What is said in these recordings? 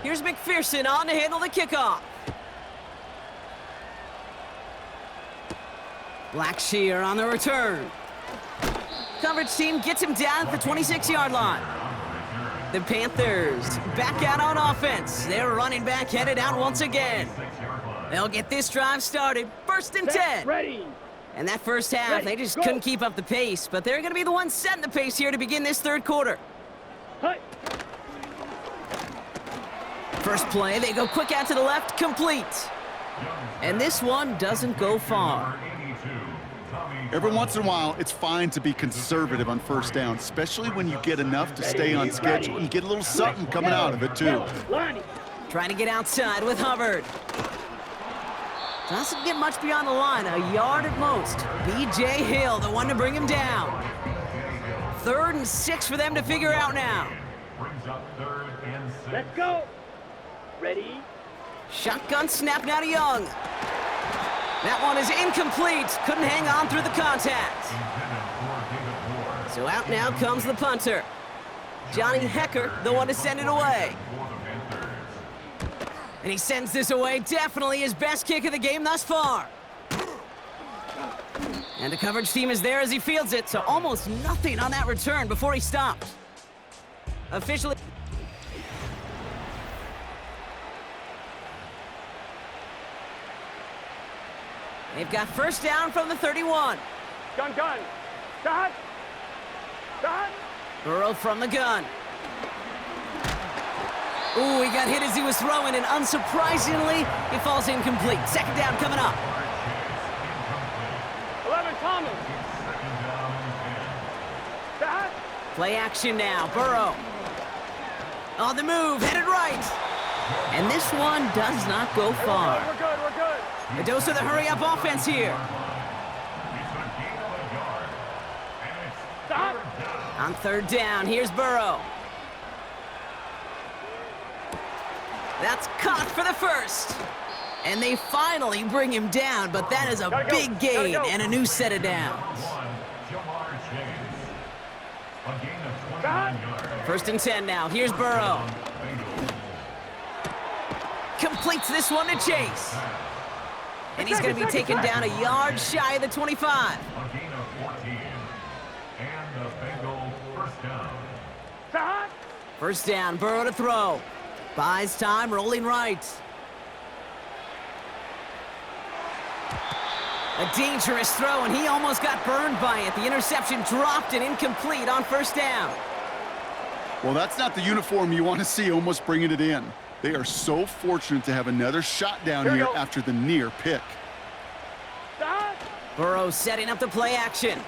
Here's McPherson on to handle the kickoff. Blackshear on the return. Coverage team gets him down at the 26-yard line. The Panthers back out on offense. Their running back headed out once again. They'll get this drive started. 1st and 10. Ready. And that first half, they just couldn't keep up the pace, but they're going to be the ones setting the pace here to begin this third quarter. Hi. First play, they go quick out to the left, complete. And this one doesn't go far. Every once in a while, it's fine to be conservative on first down, especially when you get enough to stay on schedule and get a little something coming out of it, too. Trying to get outside with Hubbard. Doesn't get much beyond the line, a yard at most. B.J. Hill, the one to bring him down. 3rd and 6 for them to figure out now. Let's go. Ready. Shotgun snap now to Young. That one is incomplete. Couldn't hang on through the contact. So out now comes the punter. Johnny Hecker, the one to send it away. And he sends this away, definitely his best kick of the game thus far. And the coverage team is there as he fields it, so almost nothing on that return before he stopped. Officially. They've got first down from the 31. Gun. Shot. Burrow from the gun. Ooh, he got hit as he was throwing, and unsurprisingly, he falls incomplete. 2nd down coming up. 11 Thomas. Shot. Play action now, Burrow. On the move, headed right. And this one does not go far. We're good. A dose of the hurry-up offense here. Stop. On 3rd down, here's Burrow. That's caught for the first. And they finally bring him down, but that is a big gain and a new set of downs. 1st and 10 now, here's Burrow. Completes this one to Chase. And he's going to be taken down a yard shy of the 25. First down, Burrow to throw. Buys time, rolling right. A dangerous throw, and he almost got burned by it. The interception dropped and incomplete on 1st down. Well, that's not the uniform you want to see almost bringing it in. They are so fortunate to have another shot down here after the near pick. Burrow setting up the play action.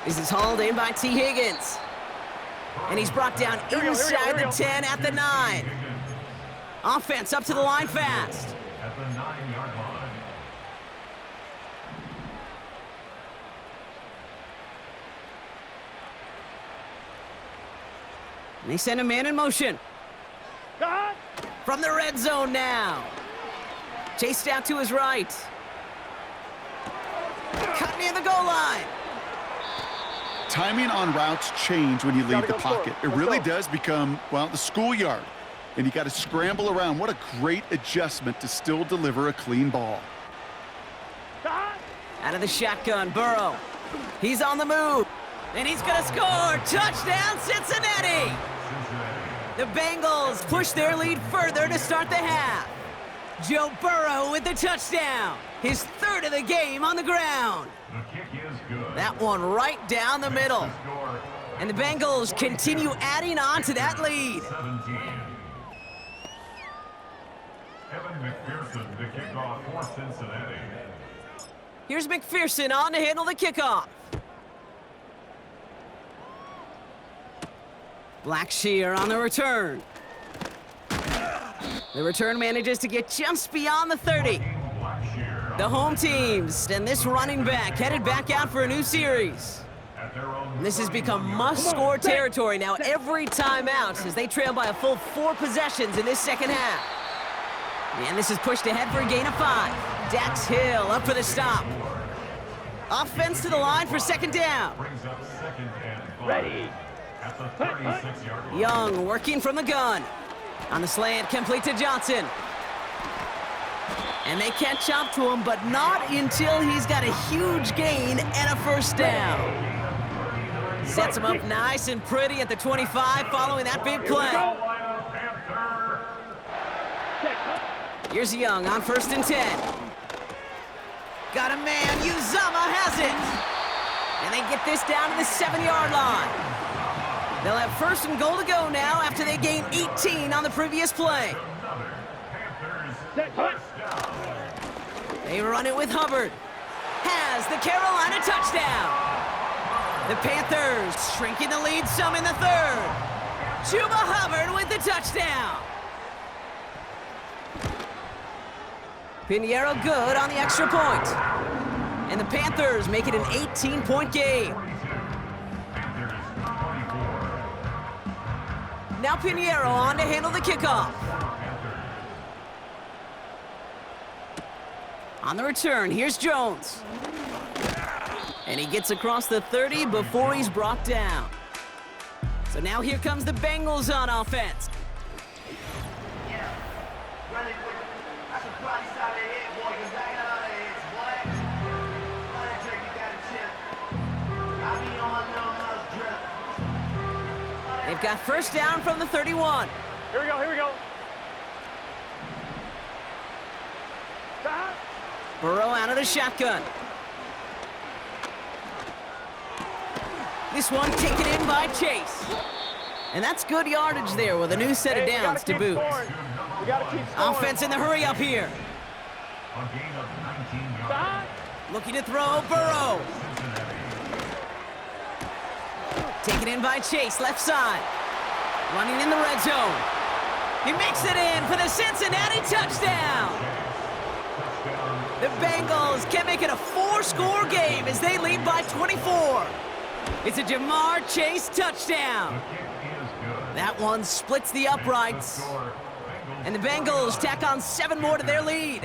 This is hauled in by T. Higgins. And he's brought down inside the 10 at the 9. Offense up to the line fast. At the 9-yard line. And they send a man in motion. From the red zone now. Chased out to his right. Cut near the goal line. Timing on routes change when you leave the pocket. It really does become, well, the schoolyard. And you got to scramble around. What a great adjustment to still deliver a clean ball. Out of the shotgun, Burrow. He's on the move. And he's going to score. Touchdown, Cincinnati. The Bengals push their lead further to start the half. Joe Burrow with the touchdown. His 3rd of the game on the ground. The kick is good. That one right down the middle. And the Bengals continue adding on to that lead. 17. Evan McPherson to kick off for Cincinnati. Here's McPherson on to handle the kickoff. Blackshear on the return. The return manages to get just beyond the 30. The home teams and this running back headed back out for a new series. And this has become must-score territory now every time out as they trail by a full 4 possessions in this second half. And this is pushed ahead for a gain of 5. Dax Hill up for the stop. Offense to the line for second down. Brings up 2nd and 5. Ready. At the 36-yard line. Young working from the gun. On the slant, complete to Johnson. And they catch up to him, but not until he's got a huge gain and a first down. Sets him up nice and pretty at the 25 following that big play. Carolina Panther. Here's Young on 1st and 10. Got a man, Uzama has it. And they get this down to the 7-yard line. They'll have 1st and goal to go now after they gain 18 on the previous play. They run it with Hubbard. Has the Carolina touchdown. The Panthers shrinking the lead some in the 3rd. Chuba Hubbard with the touchdown. Pinheiro good on the extra point. And the Panthers make it an 18-point game. Now Pinheiro on to handle the kickoff. On the return, here's Jones. And he gets across the 30 before he's brought down. So now here comes the Bengals on offense. They've got 1st down from the 31. Here we go, here we go. Burrow out of the shotgun. This one taken in by Chase. And that's good yardage there with a new set of downs to boot. We gotta keep scoring. Offense in the hurry up here. A gain of 19 yards. Looking to throw, Burrow. Taken in by Chase, left side. Running in the red zone. He makes it in for the Cincinnati touchdown. The Bengals can make it a 4-score game as they lead by 24. It's a Jamar Chase touchdown. That one splits the uprights. And the Bengals tack on 7 more to their lead.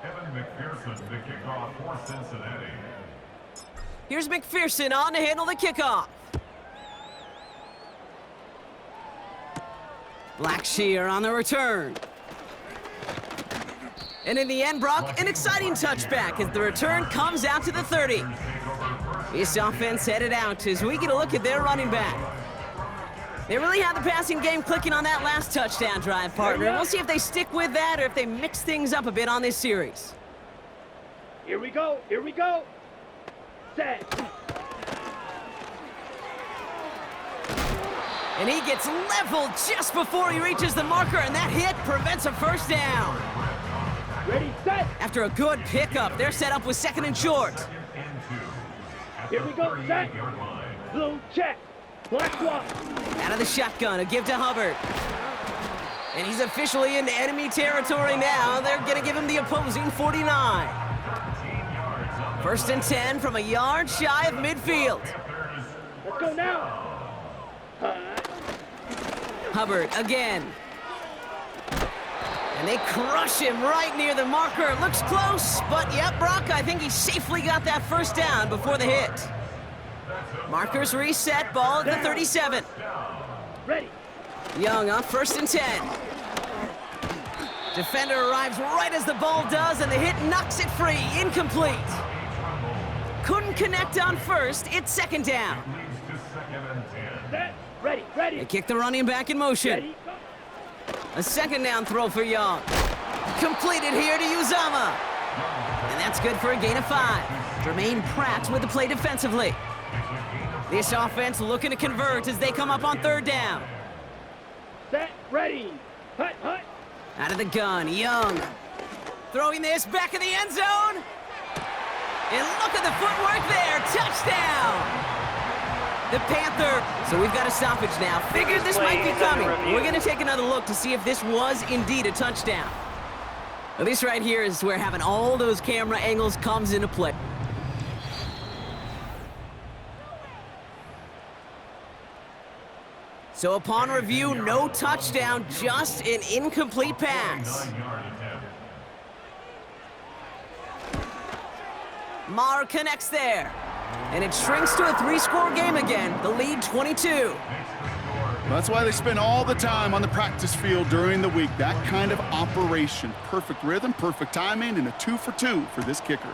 Evan McPherson, the kickoff for Cincinnati. Here's McPherson on to handle the kickoff. Blackshear on the return. And in the end, Brock, an exciting touchback as the return comes out to the 30. This offense headed out as we get a look at their running back. They really had the passing game clicking on that last touchdown drive, partner. We'll see if they stick with that or if they mix things up a bit on this series. Here we go, here we go. Set. And he gets leveled just before he reaches the marker, and that hit prevents a first down. Ready, set. After a good pickup, they're set up with 2nd and short. Here we go, set. Blue check. Black one. Out of the shotgun, a give to Hubbard. And he's officially into enemy territory now. They're going to give him the opposing 49. 1st and 10 from a yard shy of midfield. Let's go now. Hubbard again. And they crush him right near the marker. It looks close, but yep, Brock, I think he safely got that first down before the hit. Markers reset, ball at the 37. Ready. Young on 1st and 10. Defender arrives right as the ball does, and the hit knocks it free, incomplete. Couldn't connect on 1st, it's 2nd down. Set. Ready, ready. They kick the running back in motion. Ready. A 2nd down throw for Young. Completed here to Uzama. And that's good for a gain of 5. Jermaine Pratt with the play defensively. This offense looking to convert as they come up on 3rd down. Set. Ready. Hut, hut. Out of the gun, Young. Throwing this back in the end zone. And look at the footwork there. Touchdown. The Panther. So we've got a stoppage now. Figured this might be coming. We're going to take another look to see if this was indeed a touchdown. Now, this right here is where having all those camera angles comes into play. So upon review, no touchdown, just an incomplete pass. Maher connects there. And it shrinks to a 3-score game again, the lead 22. That's why they spend all the time on the practice field during the week. That kind of operation. Perfect rhythm, perfect timing, and a 2 for 2 for this kicker.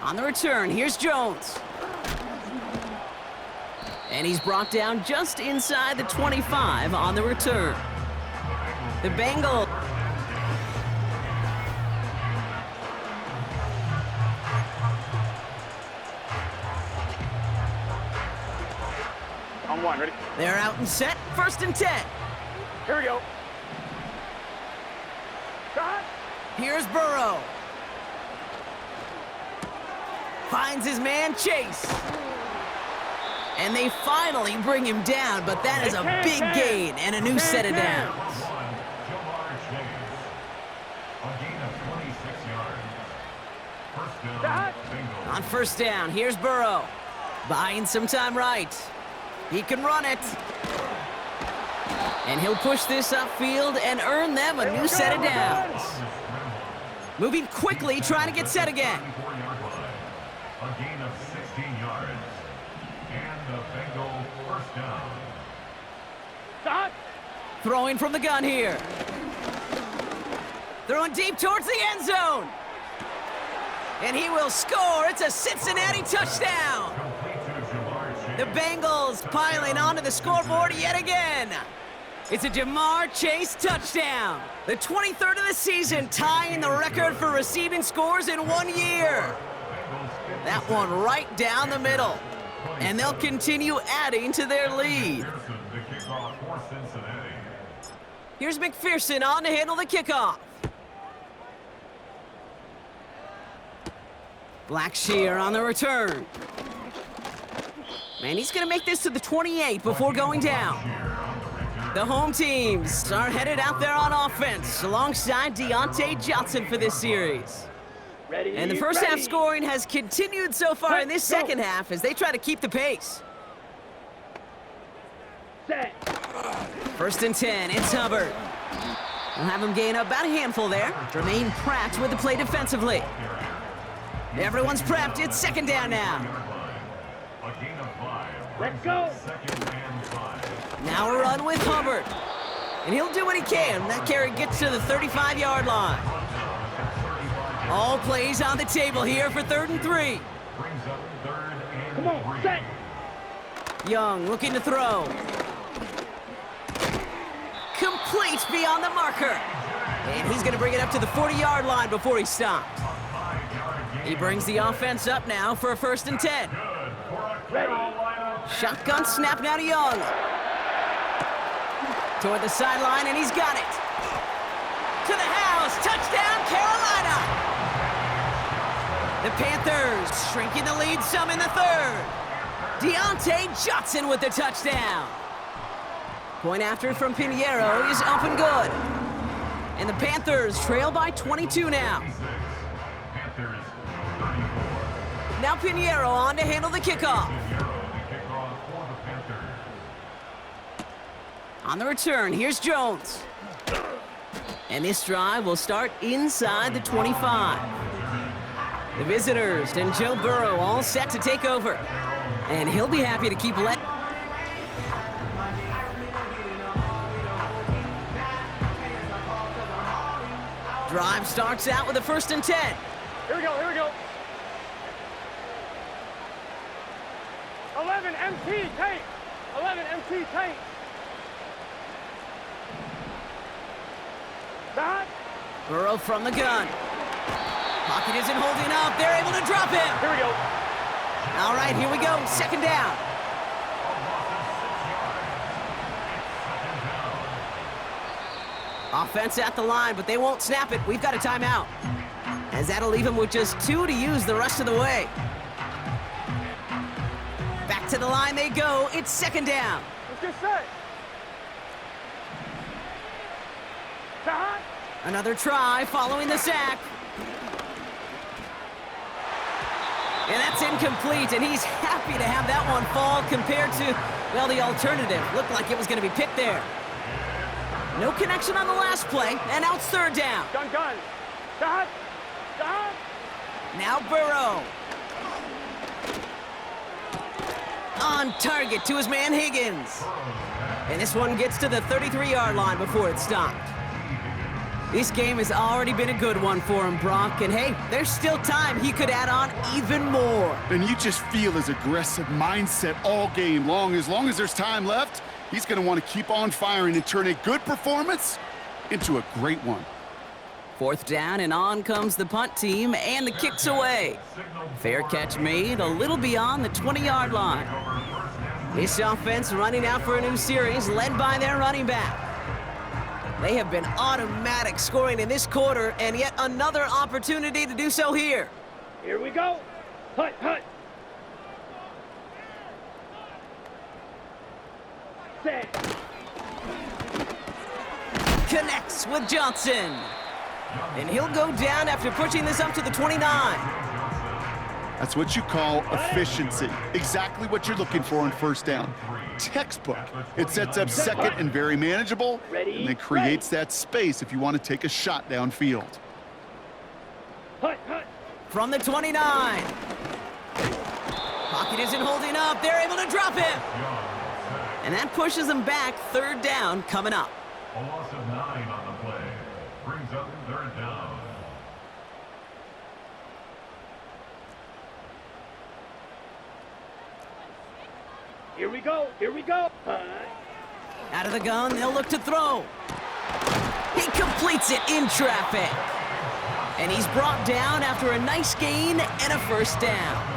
On the return, here's Jones. And he's brought down just inside the 25 on the return. The Bengals. On one, ready? They're out and set, 1st and 10. Here we go. Shot. Here's Burrow. Finds his man Chase. And they finally bring him down, but that is a big gain and a new set of downs. On 1st down, here's Burrow. Buying some time right. He can run it. And he'll push this upfield and earn them a new set of downs. Moving quickly, trying to get set again. A gain of 16 yards. And the Bengal 1st down. Stop. Throwing from the gun here. Throwing deep towards the end zone. And he will score. It's a Cincinnati touchdown. The Bengals piling onto the scoreboard yet again. It's a Jamar Chase touchdown. The 23rd of the season, tying the record for receiving scores in 1 year. That one right down the middle. And they'll continue adding to their lead. Here's McPherson on to handle the kickoff. Blackshear on the return. And he's going to make this to the 28 before going down. The home teams are headed out there on offense alongside Deontay Johnson for this series. Ready, And the first half scoring has continued so far in this second half as they try to keep the pace. Set. 1st and 10, it's Hubbard. We'll have him gain about a handful there. Jermaine Pratt with the play defensively. Everyone's prepped, it's 2nd down now. Let's go. Now a run with Hubbard. And he'll do what he can. That carry gets to the 35-yard line. All plays on the table here for 3rd and 3. Come on, set. Young looking to throw. Complete beyond the marker. And he's going to bring it up to the 40-yard line before he stops. He brings the offense up now for a 1st and 10. Ready. Shotgun snap now to Young. Toward the sideline, and he's got it. To the house, touchdown, Carolina. The Panthers shrinking the lead some in the 3rd. Deontay Johnson with the touchdown. Point after from Pinheiro is up and good. And the Panthers trail by 22 now. Now Pinheiro on to handle the kickoff. On the return, here's Jones. And this drive will start inside the 25. The visitors and Joe Burrow all set to take over. And he'll be happy to keep letting. Drive starts out with a 1st and 10. Here we go, here we go. 11 MT tape. 11 MT tape. Stop. Burrow from the gun. Pocket isn't holding up. They're able to drop him. Here we go. All right, here we go. 2nd down. Offense at the line, but they won't snap it. We've got a timeout. As that'll leave him with just 2 to use the rest of the way. Back to the line they go. It's 2nd down. Let's get set. Stop. Another try following the sack. And that's incomplete, and he's happy to have that one fall compared to, well, the alternative. Looked like it was going to be picked there. No connection on the last play, and now it's 3rd down. Gun. Stop. Stop. Now Burrow. On target to his man Higgins. And this one gets to the 33-yard line before it's stopped. This game has already been a good one for him, Brock. And hey, there's still time he could add on even more. And you just feel his aggressive mindset all game long. As long as there's time left, he's going to want to keep on firing and turn a good performance into a great one. 4th down, and on comes the punt team, and the kick's away. Fair catch made, a little beyond the 20-yard line. This offense running out for a new series, led by their running back. They have been automatic scoring in this quarter, and yet another opportunity to do so here. Here we go. Hut, hut. Set. Connects with Johnson. And he'll go down after pushing this up to the 29. That's what you call efficiency. Exactly what you're looking for on 1st down. Textbook. It sets up 2nd and very manageable, and then creates that space if you want to take a shot downfield. Hut, hut. From the 29. Pocket isn't holding up. They're able to drop him. And that pushes them back. 3rd down coming up. A loss of 9 on the play. Brings up 3rd down. Here we go. Here we go. Out of the gun, they'll look to throw. He completes it in traffic. And he's brought down after a nice gain and a 1st down.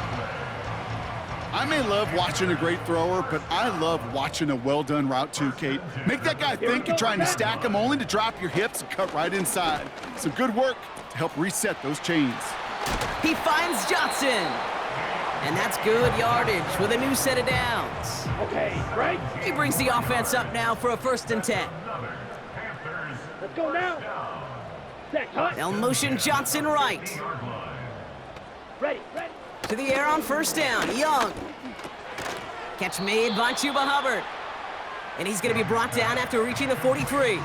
I may love watching a great thrower, but I love watching a well-done route too, Kate. Make that guy think you're trying to stack him only to drop your hips and cut right inside. Some good work to help reset those chains. He finds Johnson. And that's good yardage with a new set of downs. Okay, right. He brings the offense up now for a 1st and 10. Let's go now. Set, hut. They'll motion Johnson right. Ready, ready. To the air on 1st down, Young. Catch made by Chuba Hubbard. And he's going to be brought down after reaching the 43.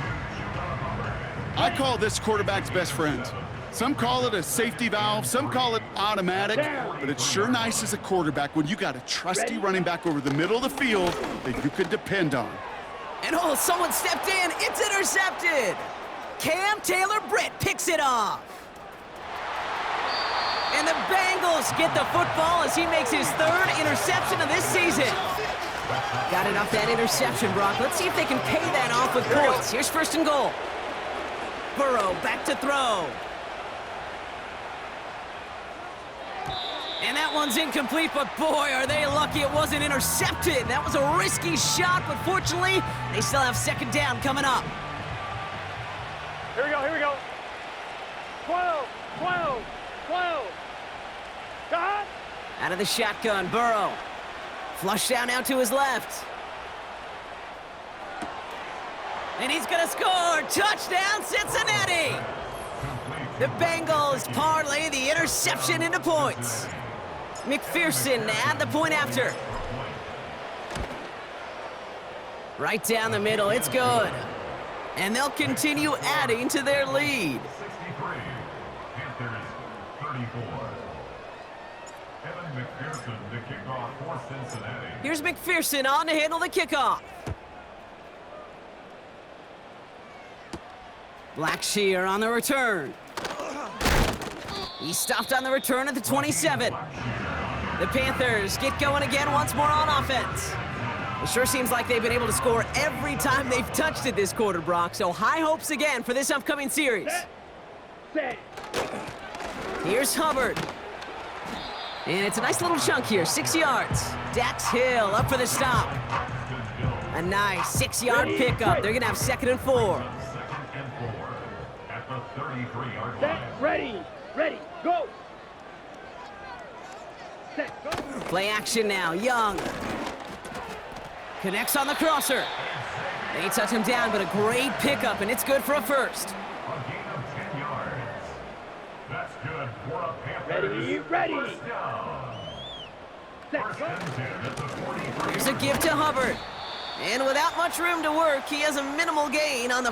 I call this quarterback's best friend. Some call it a safety valve, some call it automatic, but it's sure nice as a quarterback when you got a trusty running back over the middle of the field that you could depend on. And oh, someone stepped in. It's intercepted. Cam Taylor-Britt picks it off. And the Bengals get the football as he makes his 3rd interception of this season. Got it off that interception, Brock. Let's see if they can pay that off with points. Here's 1st and goal. Burrow back to throw. And that one's incomplete, but boy, are they lucky it wasn't intercepted. That was a risky shot, but fortunately, they still have 2nd down coming up. Here we go, here we go. 12, 12, 12. God. Out of the shotgun, Burrow. Flush down now to his left. And he's gonna score! Touchdown, Cincinnati! The Bengals parlay the interception into points. McPherson at the point after. Right down the middle, it's good. And they'll continue adding to their lead. 63. Panthers 34. Evan McPherson to kick off for Cincinnati. Here's McPherson on to handle the kickoff. Blackshear on the return. He's stopped on the return at the 27. The Panthers get going again once more on offense. It sure seems like they've been able to score every time they've touched it this quarter, Brock. So high hopes again for this upcoming series. Set. Here's Hubbard. And it's a nice little chunk here, 6 yards. Dax Hill up for the stop. A nice 6-yard pickup. They're going to have 2nd and 4. 2nd and 4 at the 33-yard line. Set. Ready, ready, go. Set, go. Play action now, Young. Connects on the crosser. They touch him down, but a great pickup, and it's good for a 1st. A gain of 10 yards. That's good for a Panthers. Ready. 1st down. Set, 1st go. and 10 at the 43. Here's a give to Hubbard. And without much room to work, he has a minimal gain on the